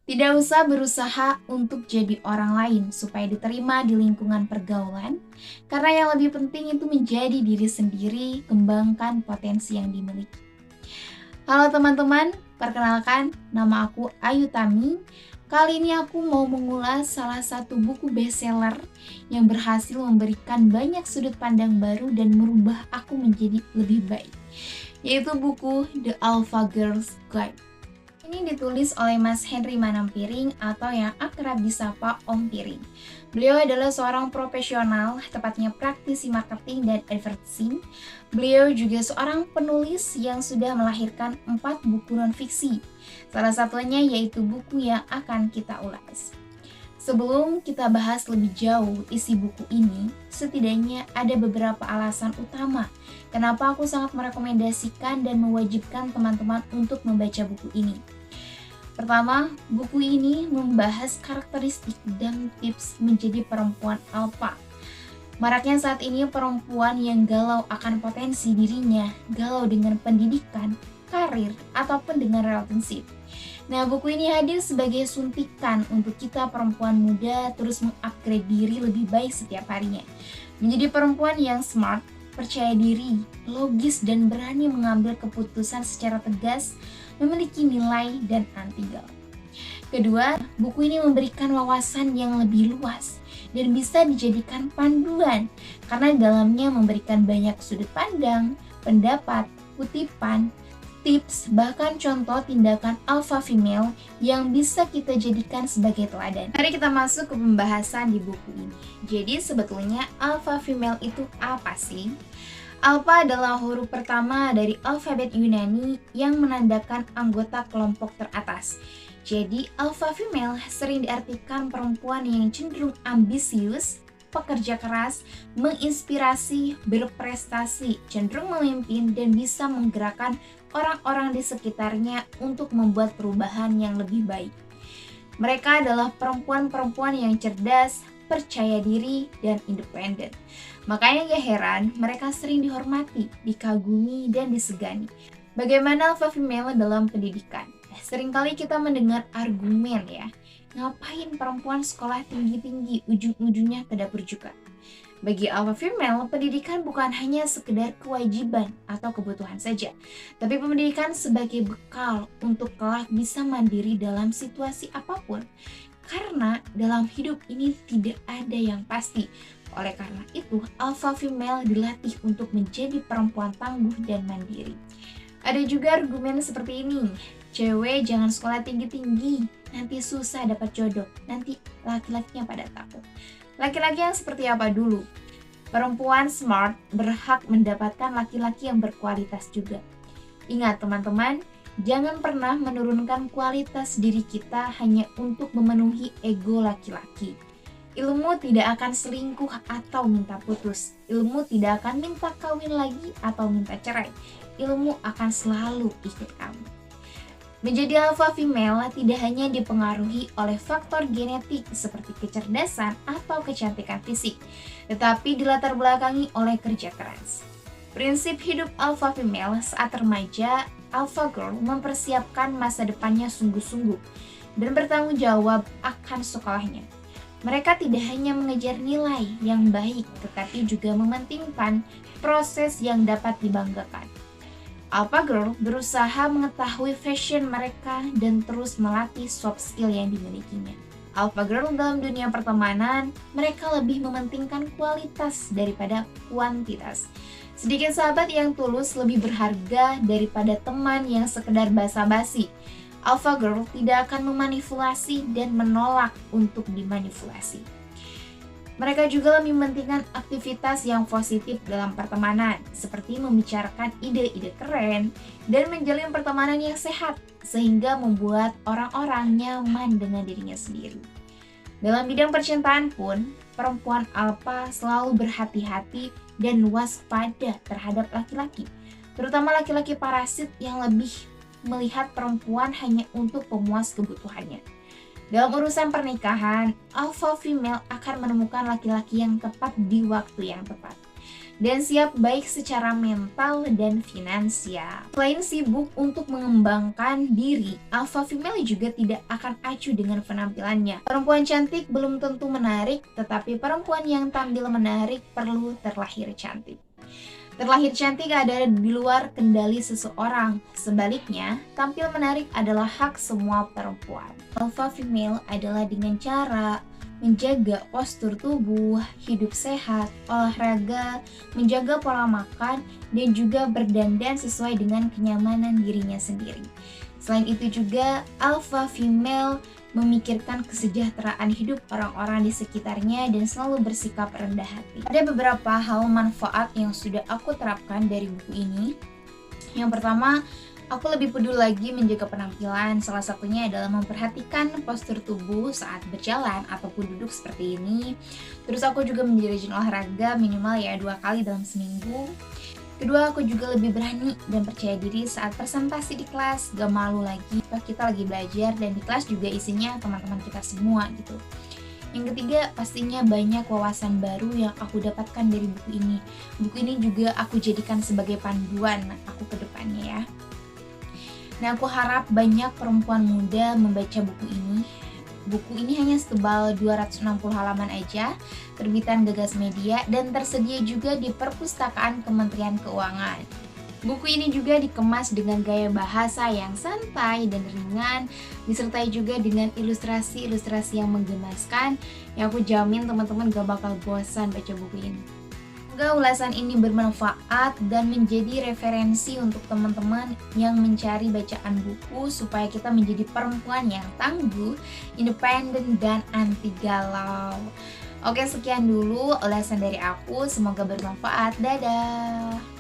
Tidak usah berusaha untuk jadi orang lain supaya diterima di lingkungan pergaulan, karena yang lebih penting itu menjadi diri sendiri, kembangkan potensi yang dimiliki. Halo teman-teman, perkenalkan nama aku Ayu Tami. Kali ini aku mau mengulas salah satu buku bestseller yang berhasil memberikan banyak sudut pandang baru dan merubah aku menjadi lebih baik, yaitu buku The Alpha Girls Guide. Ini ditulis oleh Mas Henry Manampiring atau yang akrab disapa Om Piring. Beliau adalah seorang profesional, tepatnya praktisi marketing dan advertising. Beliau juga seorang penulis yang sudah melahirkan 4 buku non-fiksi. Salah satunya yaitu buku yang akan kita ulas. Sebelum kita bahas lebih jauh isi buku ini, setidaknya ada beberapa alasan utama kenapa aku sangat merekomendasikan dan mewajibkan teman-teman untuk membaca buku ini. Pertama, buku ini membahas karakteristik dan tips menjadi perempuan alpha. Maraknya saat ini perempuan yang galau akan potensi dirinya, galau dengan pendidikan, karir, ataupun dengan relationship. Nah, buku ini hadir sebagai suntikan untuk kita perempuan muda terus mengupgrade diri lebih baik setiap harinya. Menjadi perempuan yang smart, percaya diri, logis, dan berani mengambil keputusan secara tegas, memiliki nilai dan anti galau. Kedua, buku ini memberikan wawasan yang lebih luas dan bisa dijadikan panduan karena di dalamnya memberikan banyak sudut pandang, pendapat, kutipan, tips, bahkan contoh tindakan alpha female yang bisa kita jadikan sebagai teladan. Mari kita masuk ke pembahasan di buku ini. Jadi sebetulnya alpha female itu apa sih? Alpha adalah huruf pertama dari alfabet Yunani yang menandakan anggota kelompok teratas. Jadi, alpha female sering diartikan perempuan yang cenderung ambisius, pekerja keras, menginspirasi, berprestasi, cenderung memimpin, dan bisa menggerakkan orang-orang di sekitarnya untuk membuat perubahan yang lebih baik. Mereka adalah perempuan-perempuan yang cerdas, percaya diri, dan independen. Makanya gak heran mereka sering dihormati, dikagumi, dan disegani. Bagaimana alpha female dalam pendidikan? Seringkali kita mendengar argumen ya, ngapain perempuan sekolah tinggi-tinggi, ujung-ujungnya ke dapur juga. Bagi alpha female, pendidikan bukan hanya sekedar kewajiban atau kebutuhan saja, tapi pendidikan sebagai bekal untuk kelak bisa mandiri dalam situasi apapun. Karena dalam hidup ini tidak ada yang pasti. Oleh karena itu, alpha female dilatih untuk menjadi perempuan tangguh dan mandiri. Ada juga argumen seperti ini, cewek jangan sekolah tinggi-tinggi, nanti susah dapat jodoh, nanti laki-lakinya pada takut. Laki-laki yang seperti apa dulu? Perempuan smart berhak mendapatkan laki-laki yang berkualitas juga. Ingat teman-teman, jangan pernah menurunkan kualitas diri kita hanya untuk memenuhi ego laki-laki. Ilmu tidak akan selingkuh atau minta putus. Ilmu tidak akan minta kawin lagi atau minta cerai. Ilmu akan selalu ikut kamu. Menjadi alpha female tidak hanya dipengaruhi oleh faktor genetik seperti kecerdasan atau kecantikan fisik, tetapi dilatar belakangi oleh kerja keras. Prinsip hidup alpha female saat remaja, alpha girl mempersiapkan masa depannya sungguh-sungguh dan bertanggung jawab akan sekolahnya. Mereka tidak hanya mengejar nilai yang baik, tetapi juga mementingkan proses yang dapat dibanggakan. Alpha girl berusaha mengetahui fashion mereka dan terus melatih soft skill yang dimilikinya. Alpha girl dalam dunia pertemanan, mereka lebih mementingkan kualitas daripada kuantitas. Sedikit sahabat yang tulus lebih berharga daripada teman yang sekedar basa-basi. Alpha girl tidak akan memanipulasi dan menolak untuk dimanipulasi. Mereka juga lebih mementingkan aktivitas yang positif dalam pertemanan, seperti membicarakan ide-ide keren dan menjalin pertemanan yang sehat, sehingga membuat orang-orang nyaman dengan dirinya sendiri. Dalam bidang percintaan pun, perempuan alpha selalu berhati-hati dan waspada terhadap laki-laki, terutama laki-laki parasit yang lebih melihat perempuan hanya untuk pemuas kebutuhannya. Dalam urusan pernikahan, alpha female akan menemukan laki-laki yang tepat di waktu yang tepat. dan siap baik secara mental dan finansial. Selain sibuk untuk mengembangkan diri, alpha female juga tidak akan acuh dengan penampilannya. Perempuan cantik belum tentu menarik, tetapi perempuan yang tampil menarik perlu terlahir cantik. Terlahir cantik ada di luar kendali seseorang. Sebaliknya, tampil menarik adalah hak semua perempuan. Alpha female adalah dengan cara menjaga postur tubuh, hidup sehat, olahraga, menjaga pola makan, dan juga berdandan sesuai dengan kenyamanan dirinya sendiri. Selain itu juga, alpha female memikirkan kesejahteraan hidup orang-orang di sekitarnya dan selalu bersikap rendah hati. Ada beberapa hal manfaat yang sudah aku terapkan dari buku ini. Yang pertama, aku lebih peduli lagi menjaga penampilan. Salah satunya adalah memperhatikan postur tubuh saat berjalan ataupun duduk seperti ini. Terus aku juga menjadi rajin olahraga minimal ya 2 kali dalam seminggu. Kedua, aku juga lebih berani dan percaya diri saat presentasi di kelas, gak malu lagi. Kita lagi belajar dan di kelas juga isinya teman-teman kita semua gitu. Yang ketiga, pastinya banyak wawasan baru yang aku dapatkan dari buku ini. Buku ini juga aku jadikan sebagai panduan aku ke depannya ya. Nah, aku harap banyak perempuan muda membaca buku ini. Buku ini hanya setebal 260 halaman aja, terbitan Gagas Media, dan tersedia juga di perpustakaan Kementerian Keuangan. Buku ini juga dikemas dengan gaya bahasa yang santai dan ringan, disertai juga dengan ilustrasi-ilustrasi yang menggemaskan, yang aku jamin teman-teman gak bakal bosan baca buku ini. Semoga ulasan ini bermanfaat dan menjadi referensi untuk teman-teman yang mencari bacaan buku supaya kita menjadi perempuan yang tangguh, independen, dan anti galau. Oke, sekian dulu ulasan dari aku. Semoga bermanfaat. Dadah!